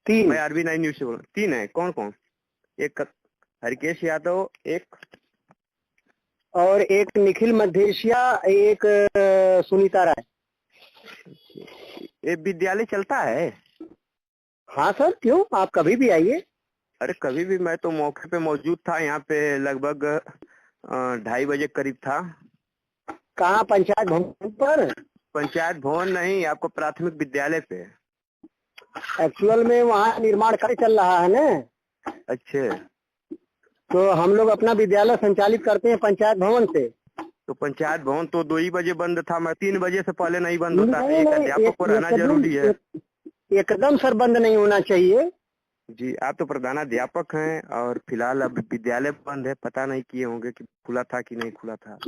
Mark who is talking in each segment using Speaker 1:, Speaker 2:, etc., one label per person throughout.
Speaker 1: 3।
Speaker 2: मैं RB9 news से बोल रहा हूँ। 3 है। कौन कौन? एक हरकेश यादव, एक
Speaker 1: और एक निखिल मधेशिया, एक सुनीता राय।
Speaker 2: ये विद्यालय चलता है?
Speaker 1: हाँ सर, क्यों, आप कभी भी आइए।
Speaker 2: अरे कभी भी, मैं तो मौके पे मौजूद था यहाँ पे लगभग 2:30 बजे करीब था।
Speaker 1: कहाँ, पंचायत भवन पर?
Speaker 2: पंचायत भवन नहीं, आपको प्राथमिक विद्यालय पे।
Speaker 1: एक्चुअल में वहाँ निर्माण कार्य चल रहा है ना,
Speaker 2: अच्छे।
Speaker 1: तो हम लोग अपना विद्यालय संचालित करते हैं पंचायत भवन से।
Speaker 2: तो पंचायत भवन तो 2 ही बजे बंद था, मैं 3 बजे से पहले नहीं बंद होता है।
Speaker 1: नहीं
Speaker 2: एक
Speaker 1: नहीं,
Speaker 2: अध्यापक को रहना जरूरी है।
Speaker 1: एकदम सर बंद नहीं होना चाहिए।
Speaker 2: जी, आप तो प्रधानाध्यापक हैं और फिलहाल अब विद्यालय बंद है, पता नहीं किए होंगे कि खुला था कि नहीं खुला था।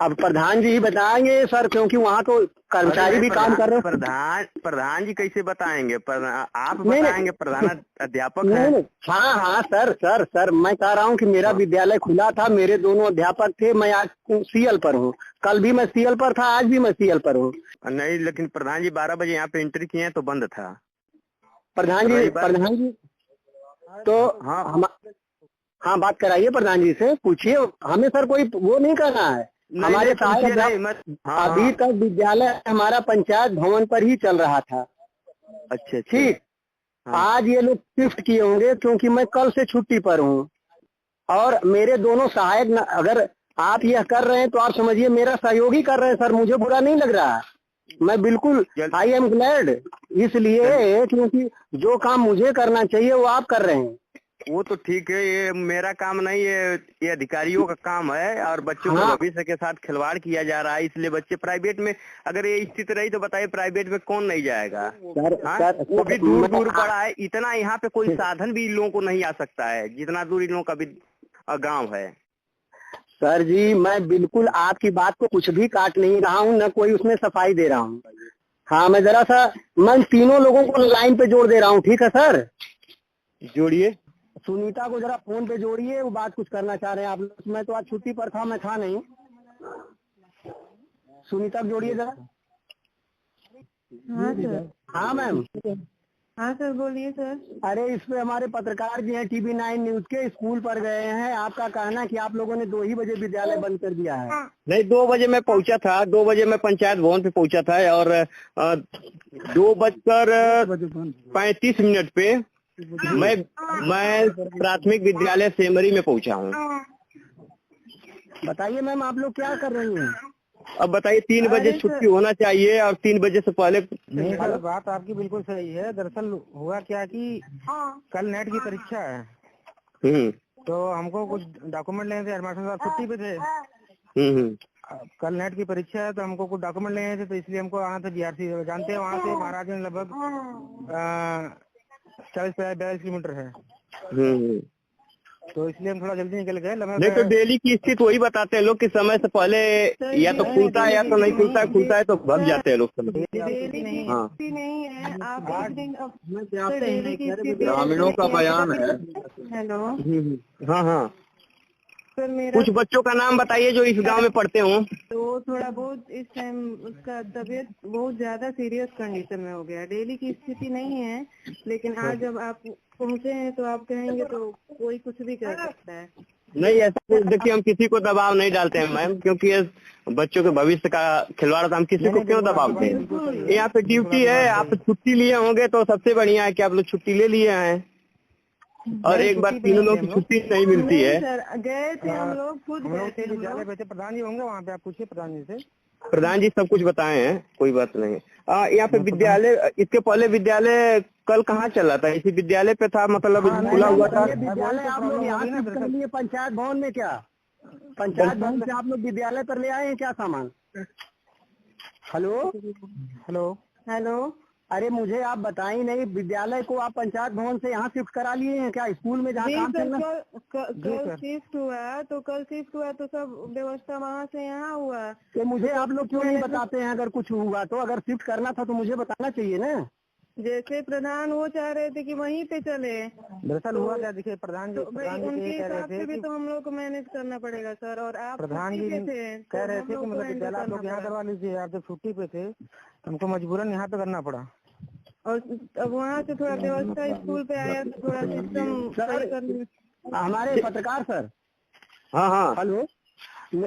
Speaker 1: अब प्रधान जी ही बताएंगे सर, क्योंकि वहाँ तो कर्मचारी भी काम कर रहे हैं।
Speaker 2: प्रधान जी कैसे बताएंगे? आप
Speaker 1: नहीं
Speaker 2: बताएंगे, प्रधान अध्यापक
Speaker 1: नहीं
Speaker 2: हैं।
Speaker 1: नहीं, हाँ हाँ सर सर सर, मैं कह रहा हूँ कि मेरा विद्यालय खुला था, मेरे दोनों अध्यापक थे। मैं आज CL पर हूँ, कल भी मैं CL पर था, आज भी मैं CL पर हूँ।
Speaker 2: नहीं, लेकिन प्रधान जी 12 बजे यहाँ पे एंट्री किए हैं तो बंद था।
Speaker 1: प्रधान जी तो हाँ, बात कराइए प्रधान जी से, पूछिए। हमें सर कोई वो नहीं करना है। हमारे अभी तक विद्यालय हमारा पंचायत भवन पर ही चल रहा था।
Speaker 2: अच्छा
Speaker 1: ठीक। आज ये लोग शिफ्ट किए होंगे, क्योंकि मैं कल से छुट्टी पर हूँ। और मेरे दोनों सहायक अगर आप यह कर रहे हैं तो आप समझिए मेरा सहयोगी कर रहे हैं सर, मुझे बुरा नहीं लग रहा। मैं बिल्कुल आई एम ग्लैड, इसलिए क्योंकि जो काम मुझे करना चाहिए वो आप कर रहे हैं।
Speaker 2: वो तो ठीक है, ये मेरा काम नहीं, ये अधिकारियों का काम है। और बच्चों के भविष्य के साथ खिलवाड़ किया जा रहा है, इसलिए बच्चे प्राइवेट में, अगर ये स्थिति रही तो बताइए प्राइवेट में कौन नहीं जाएगा? वो भी दूर दूर पड़ा है, इतना यहाँ पे कोई साधन भी इन लोगों को नहीं आ सकता है जितना दूर इन लोगों का भी गाँव है।
Speaker 1: सर जी, मैं बिल्कुल आपकी बात को कुछ भी काट नहीं रहा हूँ, न कोई उसमें सफाई दे रहा हूँ। हाँ, मैं जरा सा मैं तीनों लोगों को लाइन पे जोड़ दे रहा हूँ, ठीक है सर?
Speaker 2: जोड़िए।
Speaker 1: सुनीता को जरा फोन पे जोड़िए, वो बात कुछ करना चाह रहे हैं आप लोग। मैं तो आज छुट्टी पर था, मैं था नहीं। सुनीता को जोड़िए जरा।
Speaker 3: हाँ सर।
Speaker 1: हाँ मैम।
Speaker 3: हाँ सर, बोलिए सर।
Speaker 1: अरे इसमें हमारे पत्रकार जी हैं TV9 न्यूज के, स्कूल पर गए हैं। आपका कहना है कि आप लोगों ने 2 ही बजे विद्यालय बंद कर दिया है।
Speaker 2: नहीं, 2 बजे मैं पहुंचा था, 2 बजे मैं पंचायत भवन पे पहुंचा था और 2:35 पे मैं प्राथमिक विद्यालय सेमरी में पहुंचा हूँ।
Speaker 1: बताइए मैम, आप लोग क्या कर रही हैं?
Speaker 2: अब बताइए, 3 बजे छुट्टी होना चाहिए और 3 बजे से पहले।
Speaker 4: नहीं सर, बात आपकी बिल्कुल सही है। दरअसल हुआ क्या कि कल नेट की परीक्षा है, तो हमको कुछ डॉक्यूमेंट लेने थे। हेडमास्टर साहब छुट्टी पे थे। कल नेट की परीक्षा है तो हमको कुछ डॉक्यूमेंट लेने थे, तो इसलिए हमको आना था BRC। जानते हैं वहाँ से महाराज में लगभग 40-42 किलोमीटर है, तो इसलिए हम थोड़ा जल्दी निकल गए।
Speaker 2: नहीं तो डेली की स्थिति वही बताते हैं लोग कि समय से पहले या तो खुलता है या तो नहीं खुलता है, खुलता है तो भग जाते हैं लोग।
Speaker 3: नहीं है, आप
Speaker 2: ग्रामीणों का बयान है।
Speaker 3: हेलो।
Speaker 2: हाँ हाँ,
Speaker 3: सर मेरा
Speaker 2: कुछ बच्चों का नाम बताइए जो इस गांव में पढ़ते हो।
Speaker 3: तो थोड़ा बहुत इस टाइम उसका तबीयत बहुत ज्यादा सीरियस कंडीशन में हो गया। डेली की स्थिति नहीं है, लेकिन आज जब आप पहुँचे हैं तो आप कहेंगे तो कोई कुछ भी कर सकता है।
Speaker 2: नहीं, ऐसा देखिए, हम किसी को दबाव नहीं डालते हैं मैम, क्योंकि ये बच्चों के भविष्य का खिलवाड़ था। हम किसी को क्यों दबाव दें? यहाँ पे ड्यूटी है, आप छुट्टी लिए होंगे तो सबसे बढ़िया है कि आप लोग छुट्टी ले लिए हैं। और एक बार तीनों लोग की छुट्टी नहीं मिलती है।
Speaker 3: सर गए थे हम लोग, खुद गए थे।
Speaker 4: विद्यालय पे प्रधान जी होंगे वहाँ पे, आप पूछिए प्रधान जी से।
Speaker 2: प्रधान जी सब कुछ बताए हैं, कोई बात नहीं। यहाँ पे विद्यालय, इसके पहले विद्यालय कल कहाँ चला था? इसी विद्यालय पे था, मतलब खुला हुआ था
Speaker 1: विद्यालय। आप लोग यहाँ शिफ्ट कर लिए पंचायत भवन में क्या? पंचायत भवन से आप लोग विद्यालय पर ले आए हैं क्या सामान? Hello
Speaker 4: hello
Speaker 3: hello.
Speaker 1: अरे मुझे आप बताएं नहीं, विद्यालय को आप पंचायत भवन से यहाँ शिफ्ट करा लिए हैं क्या? स्कूल में जहाँ काम चल रहा है।
Speaker 3: कल शिफ्ट हुआ तो सब व्यवस्था वहाँ से यहाँ हुआ।
Speaker 1: तो मुझे आप लोग क्यों नहीं बताते हैं? अगर कुछ हुआ तो, अगर शिफ्ट करना था तो मुझे बताना चाहिए ना।
Speaker 3: जैसे प्रधान वो चाह रहे थे कि वहीं पे चले।
Speaker 4: दरअसल हुआ क्या, देखिए प्रधान जी
Speaker 3: उनके हिसाब से भी तो हम लोग को मैनेज करना पड़ेगा सर। और आप
Speaker 4: प्रधान जी कह रहे थे कि मतलब विद्यालय आप लोग यहाँ करवा लीजिए। आप जब छुट्टी पे थे, हमको मजबूरन यहाँ पे करना पड़ा।
Speaker 3: और अब वहाँ से थोड़ा व्यवस्था स्कूल पे आया तो थोड़ा सिस्टम सही करने।
Speaker 1: हमारे पत्रकार सर।
Speaker 2: हाँ हाँ
Speaker 1: हेलो।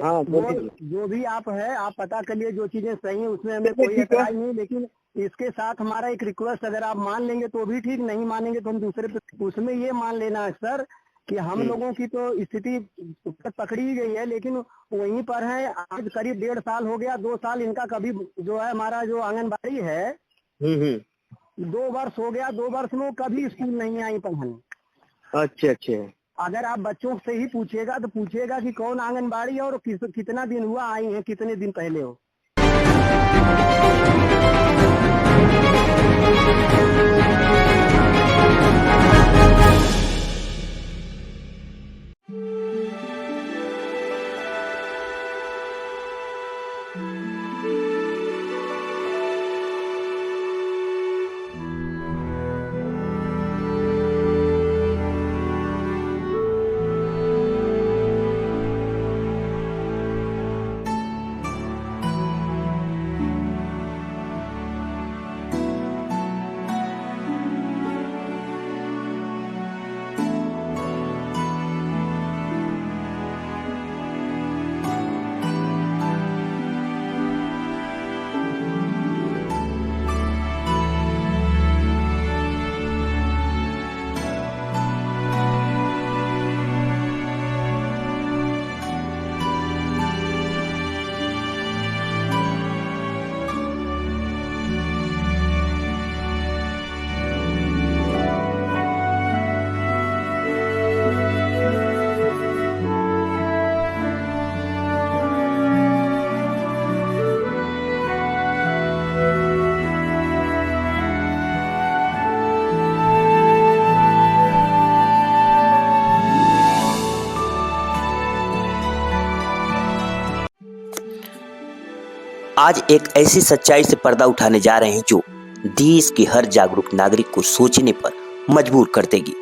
Speaker 2: हाँ,
Speaker 1: जो भी आप है आप पता कर लिए, जो चीजें सही है उसमें हमें कोई एतराज नहीं, लेकिन इसके साथ हमारा एक रिक्वेस्ट, अगर आप मान लेंगे तो भी ठीक, नहीं मानेंगे तो हम दूसरे पे उसमें ये मान लेना है सर कि हम लोगों की तो स्थिति पकड़ी ही गई है, लेकिन वहीं पर है। आज करीब 1.5 साल हो गया, 2 साल इनका कभी जो है हमारा जो आंगनबाड़ी है 2 वर्ष हो गया, 2 वर्ष में कभी स्कूल नहीं आई पढ़ाने।
Speaker 2: अच्छा।
Speaker 1: अगर आप बच्चों से ही पूछिएगा तो पूछिएगा कि कौन आंगनबाड़ी है और कितना दिन हुआ आई है, कितने दिन पहले हो।
Speaker 5: आज एक ऐसी सच्चाई से पर्दा उठाने जा रहे हैं जो देश के हर जागरूक नागरिक को सोचने पर मजबूर कर देगी।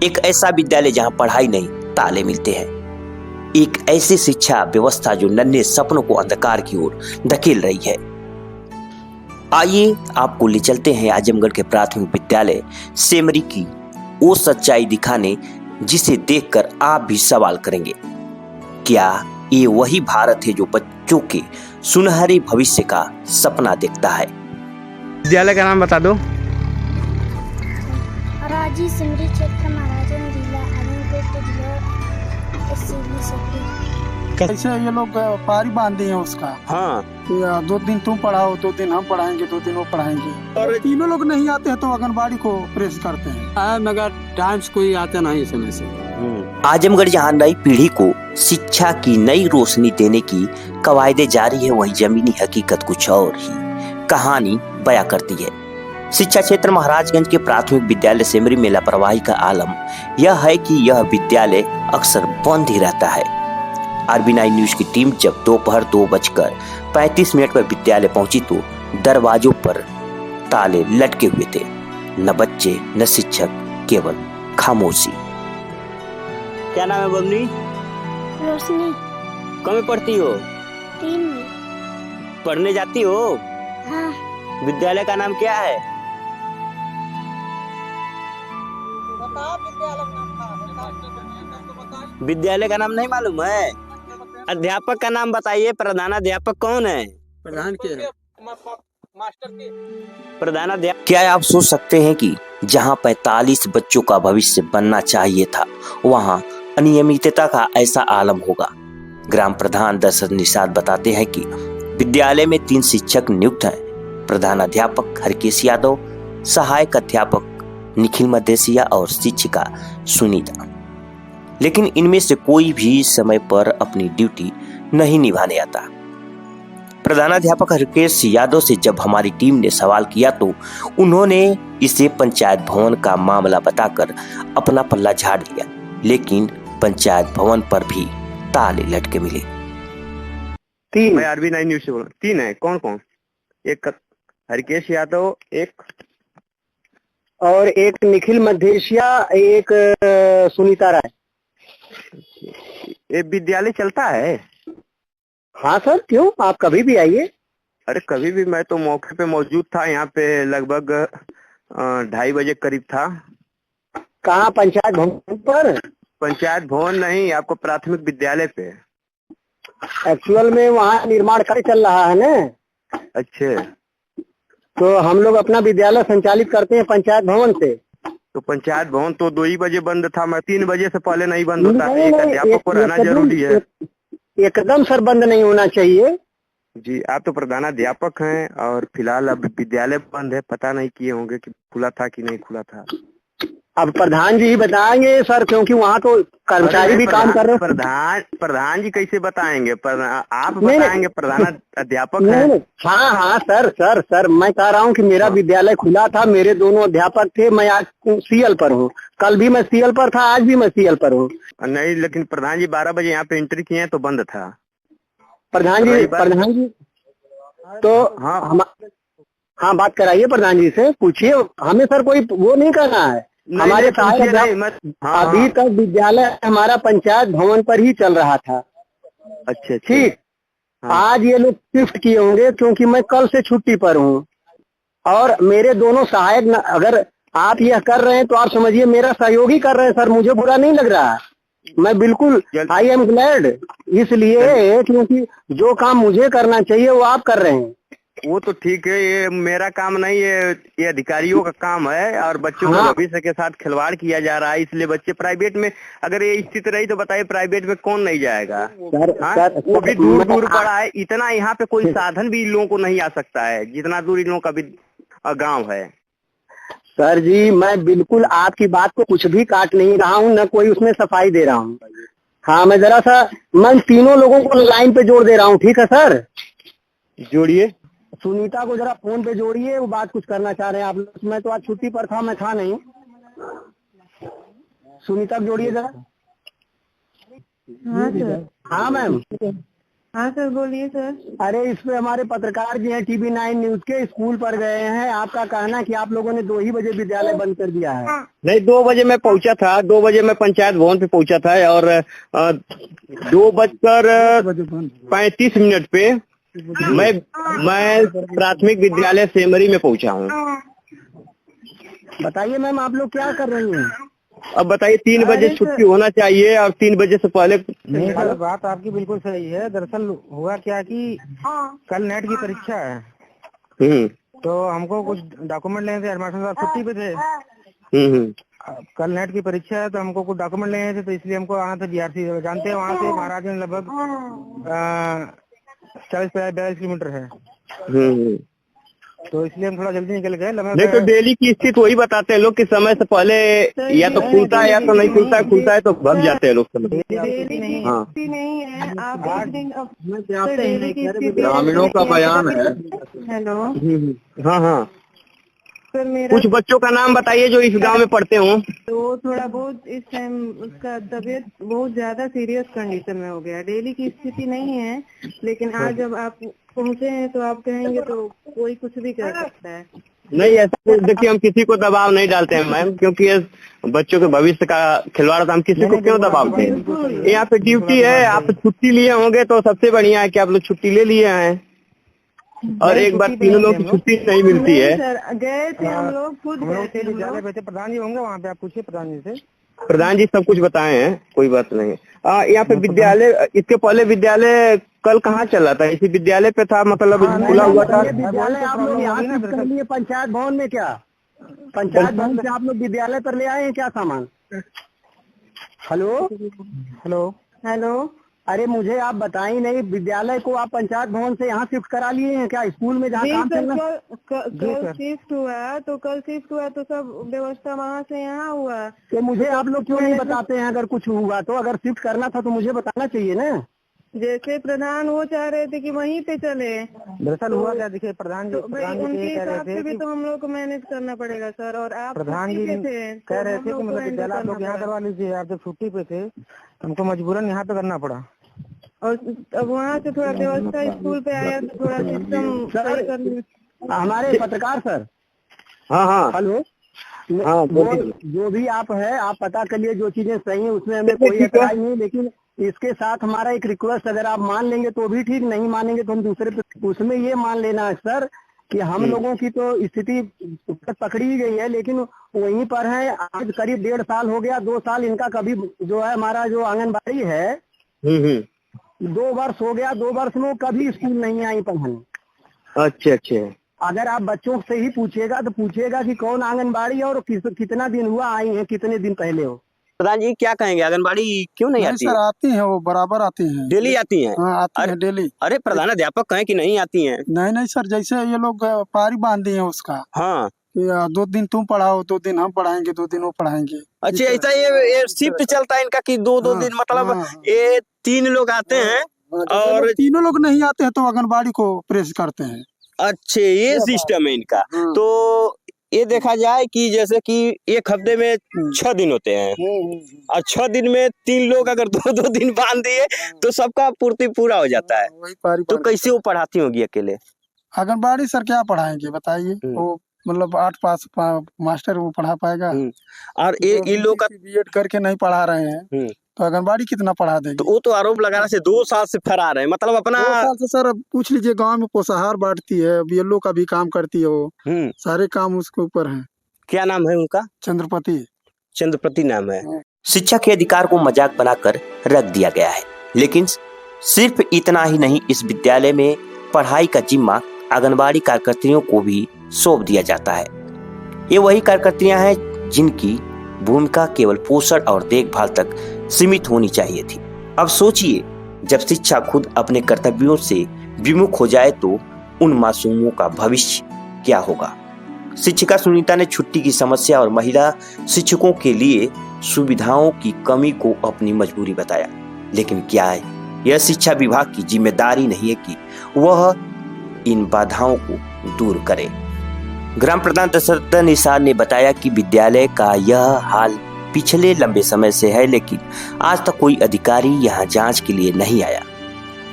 Speaker 5: एक ऐसा विद्यालय जहां पढ़ाई नहीं ताले मिलते हैं, एक ऐसी शिक्षा व्यवस्था जो नन्हे सपनों को अंधकार की ओर धकेल रही है। आइए आपको ले चलते हैं आजमगढ़ के प्राथमिक विद्यालय सेमरी की वो सच्चाई दिखाने जिसे देखकर आप भी सवाल करेंगे, क्या ये वही भारत है जो बच्चों के सुनहरे भविष्य का सपना देखता है।
Speaker 2: विद्यालय का नाम बता दो।
Speaker 6: राजी सेमरी क्षेत्र महाराजगंज जिला आजमगढ़ जिला एससीबी सेक्रेटरी।
Speaker 7: कैसे ये लोग पारी बांध दिए हैं उसका।
Speaker 2: हाँ
Speaker 7: 2 दिन तुम पढ़ाओ, 2 दिन हम पढ़ाएंगे, 2 दिन वो पढ़ाएंगे, और तीनों लोग नहीं आते हैं तो आंगनबाड़ी को प्रेस करते हैं।
Speaker 4: मगर टाइम्स कोई आता नहीं समय से।
Speaker 5: आजमगढ़ जहां नई पीढ़ी को शिक्षा की नई रोशनी देने की कवायदे जारी है, वही जमीनी हकीकत कुछ और ही कहानी बयां करती है। शिक्षा क्षेत्र महाराजगंज के प्राथमिक विद्यालय सेमरी में लापरवाही का आलम यह है कि यह विद्यालय अक्सर बंद ही रहता है। RB9 न्यूज की टीम जब दोपहर 2:35 पर विद्यालय पहुंची तो दरवाजों पर ताले लटके हुए थे। न बच्चे न शिक्षक, केवल खामोशी।
Speaker 2: क्या नाम है बबनी?
Speaker 6: रोशनी।
Speaker 2: कहाँ में पढ़ती हो?
Speaker 6: 3 में।
Speaker 2: पढ़ने जाती हो?
Speaker 6: हाँ।
Speaker 2: विद्यालय का नाम क्या है? विद्यालय का नाम नहीं मालूम है? अध्यापक का नाम बताइए। प्रधानाध्यापक कौन है?
Speaker 4: प्रधान के
Speaker 2: प्रधानाध्यापक।
Speaker 5: क्या आप सोच सकते हैं कि जहां 45 बच्चों का भविष्य बनना चाहिए था, वहां अनियमितता का ऐसा आलम होगा। ग्राम प्रधान दशरथ निषाद बताते हैं कि विद्यालय में 3 शिक्षक नियुक्त हैं, प्रधानाध्यापक हरकेश यादव, सहायक अध्यापक निखिल मदेसिया और शिक्षिका सुनीता। लेकिन इनमें से कोई भी समय पर अपनी ड्यूटी नहीं निभाने आता। प्रधानाध्यापक हरकेश यादव से जब हमारी टीम ने सवाल किया तो उन्होंने इसे पंचायत भवन का मामला बताकर अपना पल्ला झाड़ दिया, लेकिन पंचायत भवन पर भी ताले लटके मिले।
Speaker 2: 3 मैं RB9 न्यूज से बोल रहा हूँ। 3 है। कौन कौन? एक हरकेश यादव, एक
Speaker 1: और एक निखिल मदेसिया, एक सुनीता राय।
Speaker 2: ये विद्यालय चलता है?
Speaker 1: हाँ सर, क्यों, आप कभी भी आइए।
Speaker 2: अरे कभी भी, मैं तो मौके पे मौजूद था, यहाँ पे लगभग 2:30 बजे करीब था।
Speaker 1: कहाँ, पंचायत भवन पर?
Speaker 2: पंचायत भवन नहीं, आपको प्राथमिक विद्यालय पे।
Speaker 1: एक्चुअल में वहाँ निर्माण कार्य चल रहा है ना।
Speaker 2: अच्छे।
Speaker 1: तो हम लोग अपना विद्यालय संचालित करते हैं पंचायत भवन से।
Speaker 2: तो पंचायत भवन तो 2 ही बजे बंद था, मैं 3 बजे से पहले नहीं बंद होता।
Speaker 1: नहीं,
Speaker 2: एक अध्यापक को रहना जरूरी है।
Speaker 1: एकदम सर बंद नहीं होना चाहिए।
Speaker 2: जी, आप तो प्रधानाध्यापक हैं और फिलहाल अब विद्यालय बंद है, पता नहीं किए होंगे कि खुला था कि नहीं खुला था।
Speaker 1: अब प्रधान जी ही बताएंगे सर, क्योंकि वहाँ तो कर्मचारी भी काम कर रहे हैं।
Speaker 2: प्रधान जी कैसे बताएंगे? आप बताएंगे, प्रधान अध्यापक हैं।
Speaker 1: हाँ सर, मैं कह रहा हूँ कि मेरा विद्यालय खुला था, मेरे दोनों अध्यापक थे। मैं आज सीएल पर हूँ, कल भी मैं सीएल पर था, आज भी मैं सीएल पर हूँ।
Speaker 2: नहीं, लेकिन प्रधान जी 12 बजे यहाँ पे एंट्री किए तो बंद था।
Speaker 1: प्रधान जी तो हाँ बात कराइए प्रधान जी से, पूछिए। हमें सर कोई वो नहीं करना है। हमारे अभी तक विद्यालय हमारा पंचायत भवन पर ही चल रहा था।
Speaker 2: अच्छा,
Speaker 1: ठीक। आज ये लोग शिफ्ट किए होंगे, क्योंकि मैं कल से छुट्टी पर हूँ। और मेरे दोनों सहायक अगर आप यह कर रहे हैं तो आप समझिए मेरा सहयोगी कर रहे हैं सर, मुझे बुरा नहीं लग रहा। मैं बिल्कुल आई एम ग्लैड, इसलिए क्योंकि जो काम मुझे करना चाहिए वो आप कर रहे हैं।
Speaker 2: वो तो ठीक है, ये मेरा काम नहीं, ये अधिकारियों का काम है और बच्चों के भविष्य के साथ खिलवाड़ किया जा रहा है। इसलिए बच्चे प्राइवेट में, अगर ये स्थिति रही तो बताइए प्राइवेट में कौन नहीं जाएगा? वो भी दूर दूर पड़ा है, इतना यहाँ पे कोई साधन भी इन लोगों को नहीं आ सकता है जितना दूर इन लोगों का भी गाँव है।
Speaker 1: सर जी, मैं बिल्कुल आपकी बात को कुछ भी काट नहीं रहा हूँ, न कोई उसमें सफाई दे रहा हूँ। हाँ, मैं जरा सा मैं तीनों लोगों को लाइन पे जोड़ दे रहा हूँ। ठीक है सर,
Speaker 2: जोड़िए।
Speaker 1: सुनीता को जरा फोन पे जोड़िए, वो बात कुछ करना चाह रहे हैं आप लोग। मैं तो आज छुट्टी पर था, मैं था नहीं। सुनीता को जोड़िए जरा।
Speaker 3: हाँ सर।
Speaker 1: हाँ मैम।
Speaker 3: हाँ सर, बोलिए सर।
Speaker 1: अरे इस पे हमारे पत्रकार जी हैं TV 9 न्यूज के, स्कूल पर गए हैं। आपका कहना है कि आप लोगों ने 2 ही बजे विद्यालय बंद कर दिया है।
Speaker 2: नहीं, 2 बजे मैं पहुंचा था, 2 बजे मैं पंचायत भवन पे पहुंचा था और 2:35 पे मैं प्राथमिक विद्यालय सेमरी में पहुंचा हूँ।
Speaker 1: बताइए मैम, आप लोग क्या कर रही हैं?
Speaker 2: अब बताइए, 3 बजे छुट्टी होना चाहिए और 3 बजे से पहले।
Speaker 4: नहीं सर, बात आपकी बिल्कुल सही है। दरअसल हुआ क्या कि कल नेट की परीक्षा है, तो हमको कुछ डॉक्यूमेंट लेने थे। एडमिशन साहब छुट्टी पे थे। कल नेट की परीक्षा है तो हमको कुछ डॉक्यूमेंट लेने थे, तो इसलिए हमको आना था BRC। जानते हैं वहाँ से महाराज में लगभग 40-42 किलोमीटर है, तो इसलिए हम थोड़ा जल्दी निकल गए।
Speaker 2: नहीं तो डेली की स्थिति वही बताते हैं लोग कि समय से पहले या तो खुलता है या तो नहीं खुलता है, खुलता है तो भग जाते हैं लोग।
Speaker 3: नहीं है, आप
Speaker 2: ग्रामीणों का बयान है।
Speaker 3: हेलो।
Speaker 2: हाँ
Speaker 3: सर, मेरा
Speaker 2: कुछ बच्चों का नाम बताइए जो इस गांव में पढ़ते हो।
Speaker 3: तो थोड़ा बहुत इस टाइम उसका तबीयत बहुत ज्यादा सीरियस कंडीशन में हो गया। डेली की स्थिति नहीं है, लेकिन आज जब आप पहुँचे हैं तो आप कहेंगे तो कोई कुछ भी कर सकता है।
Speaker 2: नहीं, ऐसा देखिए, हम किसी को दबाव नहीं डालते हैं मैम, क्योंकि ये बच्चों के भविष्य का खिलवाड़ था। हम किसी को क्यों दबाव दें? यहाँ पे ड्यूटी है, आप छुट्टी लिए होंगे तो सबसे बढ़िया है कि आप लोग छुट्टी ले लिए हैं। और एक बार 3 लोगों की छुट्टी नहीं मिलती है।
Speaker 3: सर, गए थे हम लोग, खुद गए थे।
Speaker 4: प्रधान जी होंगे वहाँ पे, आप पूछिए प्रधान जी से।
Speaker 2: प्रधान जी सब कुछ बताए हैं, कोई बात नहीं। यहाँ पे विद्यालय, इसके पहले विद्यालय कल कहाँ चला था? इसी विद्यालय पे था, मतलब खुला हुआ था
Speaker 1: विद्यालय। आप लोग यहाँ कर लिए पंचायत भवन में क्या? पंचायत भवन से आप लोग विद्यालय पर ले आए हैं क्या सामान? हेलो। अरे मुझे आप बताइए नहीं, विद्यालय को आप पंचायत भवन से यहाँ शिफ्ट करा लिए हैं क्या? स्कूल में जहाँ काम चल रहा है।
Speaker 3: कल शिफ्ट हुआ तो सब व्यवस्था वहाँ से यहाँ हुआ।
Speaker 1: तो मुझे आप लोग क्यों नहीं बताते हैं? अगर कुछ हुआ तो, अगर शिफ्ट करना था तो मुझे बताना चाहिए ना।
Speaker 3: जैसे प्रधान वो चाह रहे थे कि वहीं पे चले।
Speaker 4: दरअसल हुआ क्या, देखिए प्रधान जी
Speaker 3: उनके हिसाब से भी तो हम लोग को मैनेज करना पड़ेगा सर। और आप
Speaker 4: प्रधान जी कह रहे थे कि मतलब विद्यालय आप लोग यहाँ करवा लीजिए। आप जब छुट्टी पे थे हमको मजबूरन यहाँ पे करना पड़ा।
Speaker 3: और अब वहाँ से थोड़ा व्यवस्था स्कूल पे आया तो थोड़ा सिस्टम।
Speaker 1: हमारे पत्रकार सर।
Speaker 2: हाँ
Speaker 1: हेलो। हाँ, जो भी आप है, आप पता करिए जो चीजें सही है उसमें हमें कोई एतराज नहीं, लेकिन इसके साथ हमारा एक रिक्वेस्ट, अगर आप मान लेंगे तो भी ठीक, नहीं मानेंगे तो हम दूसरे पे, उसमें ये मान लेना है सर कि हम लोगों की तो स्थिति पकड़ी ही गई है, लेकिन वहीं पर है। आज करीब 1.5 साल हो गया, 2 साल इनका कभी जो है हमारा जो आंगनबाड़ी है 2 वर्ष हो गया, 2 वर्ष में कभी स्कूल नहीं आई पढ़ाने।
Speaker 2: अच्छा।
Speaker 1: अगर आप बच्चों से ही पूछिएगा तो पूछिएगा कि कौन आंगनबाड़ी है और कितना दिन हुआ आई है, कितने दिन पहले हो।
Speaker 2: प्रधान जी क्या कहेंगे, आंगनबाड़ी क्यों नहीं आती
Speaker 7: सर आती है, वो बराबर आती है,
Speaker 2: डेली आती हैं?
Speaker 7: हाँ आती है डेली।
Speaker 2: अरे प्रधान अध्यापक कहें कि नहीं आती हैं।
Speaker 7: नहीं सर, जैसे ये लोग पारी बांध दिए हैं उसका,
Speaker 2: हाँ
Speaker 7: 2 दिन तुम पढ़ाओ, 2 दिन हम पढ़ाएंगे, 2 दिन वो पढ़ाएंगे।
Speaker 2: अच्छा, ऐसा ये शिफ्ट चलता है इनका कि 2 दिन, मतलब ये 3 लोग आते हैं और
Speaker 7: तीनों लोग नहीं आते हैं तो आंगनबाड़ी को प्रेस करते हैं।
Speaker 2: अच्छे, ये सिस्टम है इनका। तो ये देखा जाए कि जैसे कि एक हफ्ते में 6 दिन होते हैं और 6 दिन में 3 लोग अगर 2-2 दिन बांध दिए तो सबका पूर्ति पूरा हो जाता है। तो कैसे वो पढ़ाती होगी अकेले?
Speaker 7: आंगनबाड़ी सर क्या पढ़ाएंगे बताइए, वो मतलब 8 पास मास्टर वो पढ़ा पाएगा।
Speaker 2: और इन लोग का
Speaker 7: बीएड करके नहीं पढ़ा रहे हैं तो आंगनबाड़ी कितना पढ़ा देगी?
Speaker 2: तो वो तो आरोप लगाना से 2 साल से फरार है, मतलब अपना
Speaker 7: 2 साल से सर। अब पूछ लीजिए, गांव में पोषाहार बांटती है, बीएलओ का भी काम करती है वो, सारे काम उसके ऊपर है।
Speaker 2: क्या नाम है उनका?
Speaker 7: चंद्रपति
Speaker 2: नाम है।
Speaker 5: शिक्षा के अधिकार को मजाक बनाकर रख दिया गया है, लेकिन सिर्फ इतना ही नहीं, इस विद्यालय में पढ़ाई का जिम्मा आंगनबाड़ी कार्यकर्तियों को भी सौंप दिया जाता है। ये वही कार्यकर्तियां हैं जिनकी भूमिका केवल पोषण और देखभाल तक सीमित होनी चाहिए थी। अब सोचिए, जब शिक्षा खुद अपने कर्तव्यों से विमुख हो जाए तो उन मासूमों का भविष्य क्या होगा। शिक्षिका सुनीता ने छुट्टी की समस्या और महिला शिक्षकों के लिए सुविधाओं की कमी को अपनी मजबूरी बताया, लेकिन क्या है, यह शिक्षा विभाग की जिम्मेदारी नहीं है कि वह इन बाधाओं को दूर करे। ग्राम प्रधान दशरथ निषाद ने बताया कि विद्यालय का यह हाल पिछले लंबे समय से है, लेकिन आज तक कोई अधिकारी यहां जांच के लिए नहीं आया।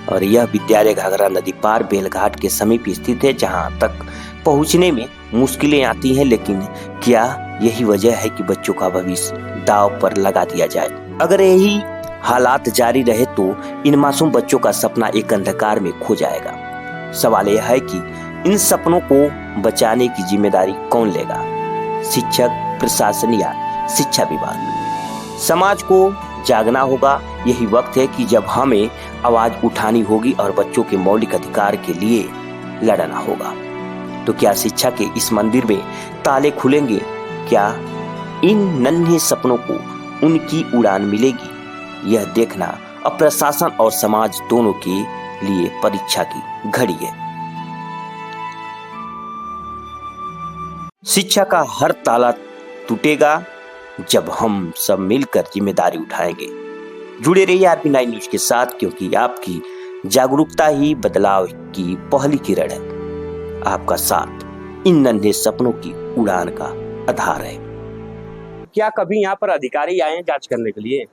Speaker 5: और यह विद्यालय घाघरा नदी पार बेलघाट के समीप स्थित है, जहां तक पहुंचने में मुश्किलें आती हैं। लेकिन क्या यही वजह है कि बच्चों का भविष्य दांव पर लगा दिया जाए? अगर यही हालात जारी रहे तो इन मासूम बच्चों का सपना एक अंधकार में खो जाएगा। सवाल यह है कि इन सपनों को बचाने की जिम्मेदारी कौन लेगा? शिक्षक, प्रशासन या शिक्षा विभाग? समाज को जागना होगा। यही वक्त है कि जब हमें आवाज उठानी होगी और बच्चों के मौलिक अधिकार के लिए लड़ना होगा। तो क्या शिक्षा के इस मंदिर में ताले खुलेंगे? क्या इन नन्हे सपनों को उनकी उड़ान मिलेगी? यह देखना अब प्रशासन और समाज दोनों के लिए परीक्षा की घड़ी है। शिक्षा का हर ताला टूटेगा जब हम सब मिलकर जिम्मेदारी उठाएंगे। जुड़े रहिए RP9 न्यूज के साथ, क्योंकि आपकी जागरूकता ही बदलाव की पहली किरण है। आपका साथ इन नन्हे सपनों की उड़ान का आधार है। क्या कभी यहाँ पर अधिकारी आए हैं जांच करने के लिए?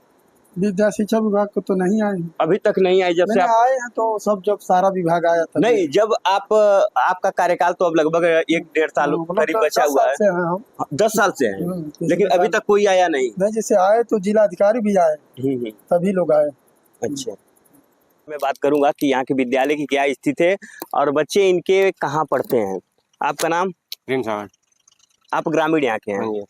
Speaker 7: विद्या शिक्षा विभाग को तो नहीं आए,
Speaker 2: अभी तक नहीं आए। जब से आप
Speaker 7: आए हैं तो सब, जब सारा विभाग आया था
Speaker 2: नहीं, जब आपका कार्यकाल तो अब लगभग 1-1.5 साल करीब बचा हुआ है। 10 साल से है, लेकिन अभी तक कोई आया नहीं।
Speaker 7: जैसे आए तो जिला अधिकारी भी आए, तभी लोग आए।
Speaker 2: अच्छा, मैं बात करूंगा कि यहाँ के विद्यालय की क्या स्थिति है और बच्चे इनके कहाँ पढ़ते हैं। आपका नाम?
Speaker 8: प्रेम सागर।
Speaker 2: आप ग्रामीण यहाँ के हैं?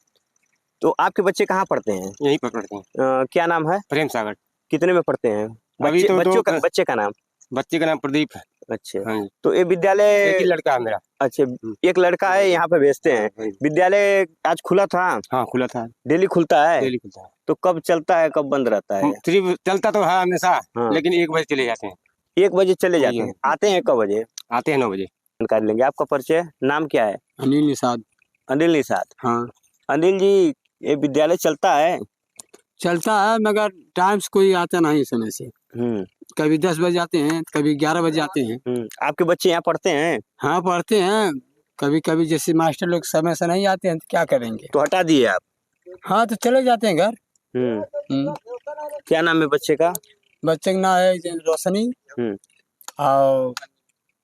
Speaker 2: तो आपके बच्चे कहाँ पढ़ते हैं?
Speaker 8: यहीं पर पढ़ते हैं।
Speaker 2: क्या नाम है?
Speaker 8: प्रेम सागर।
Speaker 2: कितने में पढ़ते हैं?
Speaker 8: अभी तो
Speaker 2: बच्चे का नाम?
Speaker 8: बच्चे का नाम प्रदीप है।
Speaker 2: अच्छा,
Speaker 8: हाँ।
Speaker 2: तो ये विद्यालय
Speaker 8: एक ही लड़का है मेरा।
Speaker 2: अच्छा, एक लड़का है, यहाँ पे भेजते हैं। विद्यालय आज खुला था?
Speaker 8: हाँ खुला था।
Speaker 2: डेली खुलता है?
Speaker 8: डेली खुलता है।
Speaker 2: तो कब चलता है, कब बंद रहता है?
Speaker 8: चलता तो है हमेशा, लेकिन 1 बजे चले जाते हैं।
Speaker 2: 1 बजे चले जाते हैं। आते हैं कब बजे?
Speaker 8: आते हैं 9 बजे।
Speaker 2: जानकारी लेंगे। आपका परिचय, नाम क्या है?
Speaker 4: अनिल निषाद।
Speaker 2: अनिल निषाद।
Speaker 4: हाँ
Speaker 2: अनिल जी, ये विद्यालय चलता है?
Speaker 4: चलता है, मगर टाइम से कोई आता नहीं समय से। कभी 10 बजे आते हैं, कभी 11 बजे आते हैं।
Speaker 2: आपके बच्चे यहाँ पढ़ते हैं?
Speaker 4: हाँ पढ़ते हैं। कभी कभी जैसे मास्टर लोग समय से नहीं आते हैं तो क्या करेंगे,
Speaker 2: तो हटा दिए आप?
Speaker 4: हाँ तो चले जाते हैं घर।
Speaker 2: क्या नाम है बच्चे का?
Speaker 4: बच्चे का नाम है रोशनी और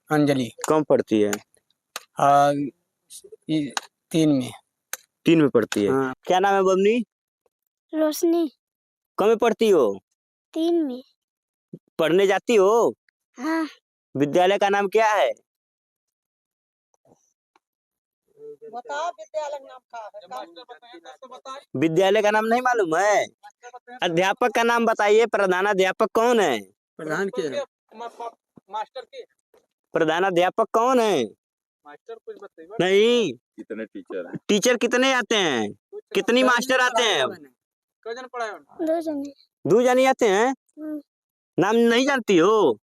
Speaker 4: अंजलि।
Speaker 2: कम पढ़ती है?
Speaker 4: 3 में
Speaker 2: पढ़ती है। क्या नाम है बबनी?
Speaker 6: रोशनी।
Speaker 2: कम में पढ़ती हो?
Speaker 6: 3 में।
Speaker 2: पढ़ने जाती हो?
Speaker 6: हाँ।
Speaker 2: विद्यालय का नाम क्या है?
Speaker 1: बताओ विद्यालय नाम का है।
Speaker 2: विद्यालय का नाम नहीं मालूम है? अध्यापक का नाम बताइए। प्रधानाध्यापक कौन है?
Speaker 7: प्रधान के
Speaker 1: मास्टर के
Speaker 2: प्रधानाध्यापक कौन है?
Speaker 1: मास्टर कुछ बताइए।
Speaker 2: नहीं,
Speaker 9: कितने टीचर हैं?
Speaker 2: टीचर कितने आते हैं? कितनी मास्टर आते हैं?
Speaker 1: कजन पढ़ाए
Speaker 6: 2 जने।
Speaker 2: 2 जने आते हैं।
Speaker 6: हम्म।
Speaker 2: नाम नहीं जानती हो?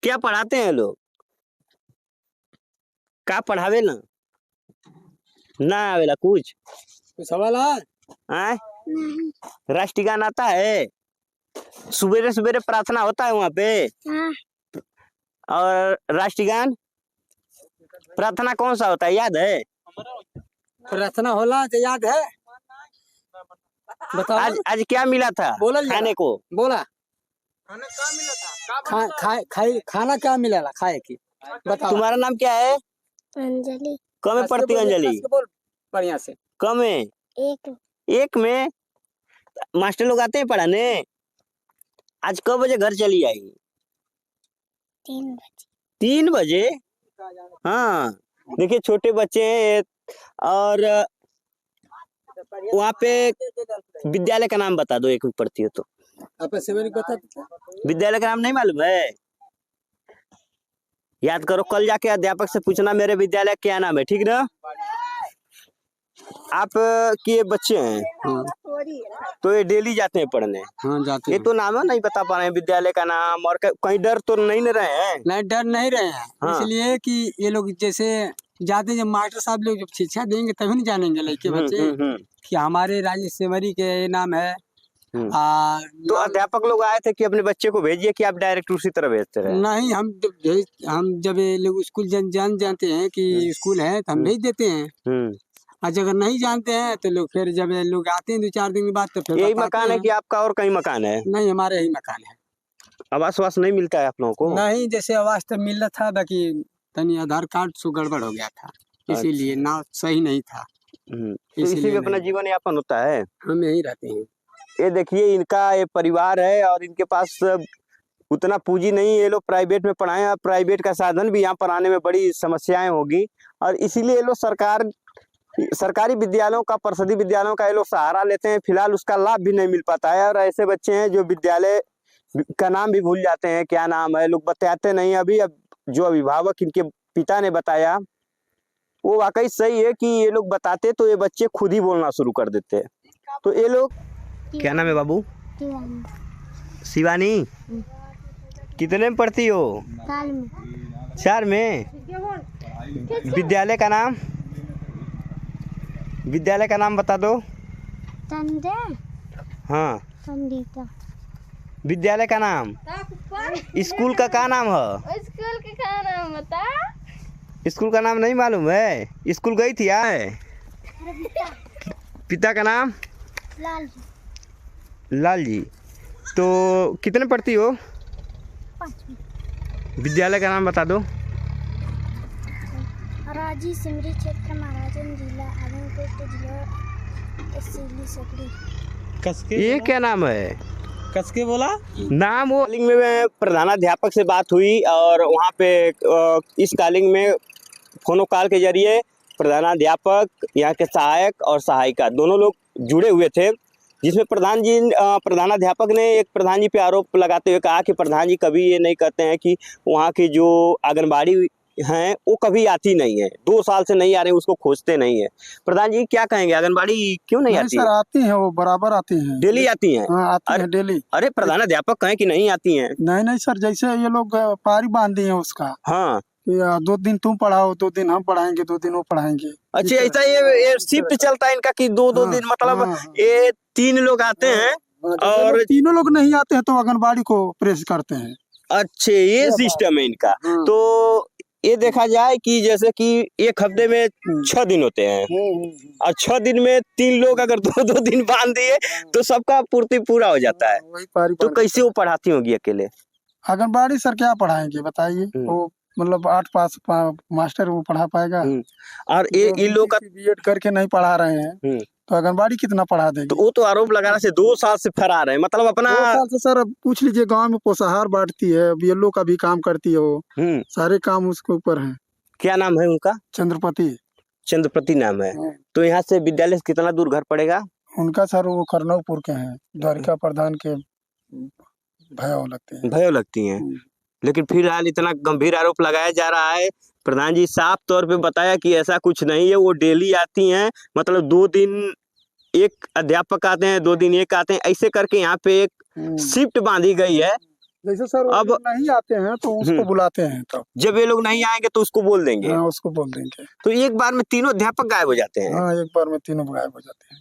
Speaker 2: क्या पढ़ाते हैं लोग? का पढ़ावे ना आवेला कुछ
Speaker 7: सवाल है?
Speaker 2: आए?
Speaker 6: नहीं।
Speaker 2: राष्ट्रगान आता है? सुबेरे सुबेरे प्रार्थना होता है वहाँ पे?
Speaker 6: हाँ।
Speaker 2: और राष्ट्रगान प्रार्थना कौन सा होता है, याद है?
Speaker 7: प्रार्थना होला तो याद है? बताओ।
Speaker 2: आज क्या मिला था खाने को?
Speaker 7: बोला
Speaker 1: खाना क्या मिला था?
Speaker 7: खाना क्या मिला खाए की? बताओ।
Speaker 2: तुम्हारा नाम क्या है?
Speaker 6: अंजलि।
Speaker 2: कम में पढ़ती हो अंजलि?
Speaker 7: बढ़िया से।
Speaker 2: कम में?
Speaker 6: 1।
Speaker 2: 1 में? मास्टर लोग आते हैं पढ़ाने? आज कब बजे घर चली आई?
Speaker 6: 3 बजे।
Speaker 2: 3 बजे? हाँ, देखिए छोटे बच्चे हैं। और वहाँ पे विद्यालय का नाम बता दो, 1 में पढ़ती हो तो। विद्यालय का नाम नहीं मालूम है? याद करो, कल जाके अध्यापक से पूछना मेरे विद्यालय क्या नाम है, ठीक ना? आप के बच्चे हैं?
Speaker 7: हाँ।
Speaker 2: तो ये डेली जाते हैं पढ़ने?
Speaker 7: हाँ जाते
Speaker 2: ये तो नाम है नहीं बता पा रहे हैं विद्यालय का नाम। और कहीं डर तो नहीं न रहे हैं?
Speaker 7: नहीं, डर नहीं रहे हैं।
Speaker 2: हाँ।
Speaker 7: इसलिए कि ये लोग जैसे जाते, जब मास्टर साहब लोग जब शिक्षा देंगे तभी नहीं जानेंगे लड़के बच्चे कि हमारे राजेश्वरी के नाम है।
Speaker 2: तो अध्यापक लोग आए थे कि अपने बच्चे को भेजिए कि आप डायरेक्ट उसी तरह भेजते रहे?
Speaker 7: नहीं, हम जब ये लोग स्कूल जानते हैं कि स्कूल है तो हम भेज देते हैं। आज अगर नहीं जानते हैं तो लोग फिर जब लोग आते हैं 2-4 दिन के बाद तो फिर
Speaker 2: यही मकान है कि आपका और कहीं मकान है?
Speaker 7: नहीं, हमारा यही मकान है।
Speaker 2: आवास वास नहीं मिलता है आप लोगों को?
Speaker 7: नहीं, जैसे आवास तो मिल रहा था, बाकी तनी आधार कार्ड से गड़बड़ हो गया था, इसीलिए ना सही नहीं था।
Speaker 2: तो इसी में अपना जीवन यापन होता है?
Speaker 7: हम यही रहते हैं।
Speaker 2: ये देखिए, इनका ये परिवार है और इनके पास उतना पूंजी नहीं। ये लोग प्राइवेट में पढ़ाए, प्राइवेट का साधन भी यहाँ पर आने में बड़ी समस्याएं होगी। और इसीलिए ये लोग सरकारी विद्यालयों का, परिषदीय विद्यालयों का ये लोग सहारा लेते हैं। फिलहाल उसका लाभ भी नहीं मिल पाता है। और ऐसे बच्चे हैं जो विद्यालय का नाम भी भूल जाते हैं, क्या नाम है, लोग बताते नहीं। अभी अब जो अभिभावक इनके पिता ने बताया वो वाकई सही है कि ये लोग बताते तो ये बच्चे खुद ही बोलना शुरू कर देते हैं। तो ये लोग, क्या नाम है बाबू? शिवानी। कितने में पढ़ती हो? 4 में। विद्यालय का नाम? विद्यालय का नाम बता दो। हाँ,
Speaker 6: संगीता।
Speaker 2: विद्यालय का नाम? स्कूल का क्या नाम है?
Speaker 6: स्कूल का क्या नाम बता?
Speaker 2: स्कूल का नाम नहीं मालूम है? स्कूल गई थी आए? पिता का नाम?
Speaker 6: लाल जी।
Speaker 2: लाल जी। तो कितने पढ़ती हो?
Speaker 6: 5 में।
Speaker 2: विद्यालय का नाम बता दो।
Speaker 6: राजी सिमरी क्षेत्र महाराजन जिला आदमपुर जिला एससीली सकड़ी।
Speaker 2: ये क्या नाम है?
Speaker 7: कसके बोला
Speaker 2: नाम वो कॉलिंग में प्रधानाध्यापक से बात हुई और वहाँ पे इस कॉलिंग में फोनो कॉल के जरिए प्रधानाध्यापक, यहाँ के सहायक और सहायिका दोनों लोग जुड़े हुए थे। जिसमें प्रधानाध्यापक ने एक प्रधान जी पे आरोप लगाते हुए कहा कि प्रधान जी कभी ये नहीं कहते हैं कि वहाँ की जो आंगनबाड़ी हैं वो कभी आती नहीं है, 2 साल से नहीं आ रही, उसको खोजते नहीं है। प्रधान जी क्या कहेंगे, आंगनबाड़ी क्यों नहीं आती?
Speaker 7: सर आती है, वो बराबर आती हैं,
Speaker 2: डेली आती हैं?
Speaker 7: हाँ, आती है डेली।
Speaker 2: अरे प्रधानाध्यापक कहें कि नहीं आती हैं?
Speaker 7: नहीं सर, जैसे ये लोग पारी बांध दिए हैं उसका।
Speaker 2: हाँ,
Speaker 7: 2 दिन तुम पढ़ाओ, 2 दिन हम पढ़ाएंगे, 2 दिन वो पढ़ाएंगे।
Speaker 2: अच्छा, ऐसा ये शिफ्ट चलता है इनका कि 2-2 दिन, मतलब ये 3 लोग आते हैं और
Speaker 7: तीनों लोग नहीं आते हैं तो आंगनबाड़ी को प्रेस करते हैं।
Speaker 2: अच्छे, ये सिस्टम है इनका। तो ये देखा जाए कि जैसे कि एक हफ्ते में 6 दिन होते हैं और 6 दिन में 3 लोग अगर 2-2 दिन बांध दिए तो सबका पूर्ति पूरा हो जाता है। तो कैसे वो पढ़ाती होगी अकेले?
Speaker 7: आंगनबाड़ी सर क्या पढ़ाएंगे बताइए? वो मतलब 8 पास मास्टर वो पढ़ा पाएगा?
Speaker 2: और ये लोग का
Speaker 7: बीएड करके नहीं पढ़ा रहे हैं
Speaker 9: तो आंगनबाड़ी कितना पढ़ा देगी।
Speaker 2: तो वो तो आरोप लगाने से 2 साल से फरार है, मतलब अपना
Speaker 9: 2 साल से सर। अब पूछ लीजिए, गांव में पोषाहार बांटती है, बीएलओ का भी काम करती है वो, सारे काम उसके ऊपर है।
Speaker 2: क्या नाम है उनका?
Speaker 9: चंद्रपति
Speaker 2: नाम है। तो यहाँ से विद्यालय से कितना दूर घर पड़ेगा
Speaker 9: उनका? सर वो करनौपुर के हैं, द्वारिका प्रधान के
Speaker 2: भयो लगती हैं। लेकिन फिलहाल इतना गंभीर आरोप लगाया जा रहा है। प्रधान जी साफ तौर पे बताया कि ऐसा कुछ नहीं है, वो डेली आती हैं, मतलब 2 दिन एक अध्यापक आते हैं, 2 दिन एक आते हैं, ऐसे करके यहाँ पे एक शिफ्ट बांधी गई है।
Speaker 9: जैसे सर अब नहीं आते हैं तो उसको बुलाते हैं, तब
Speaker 2: जब ये लोग नहीं आएंगे तो उसको बोल देंगे।
Speaker 9: हाँ, उसको बोल देंगे।
Speaker 2: तो एक बार में तीनों अध्यापक गायब हो जाते हैं।
Speaker 9: हाँ, एक बार में तीनों गायब हो जाते हैं।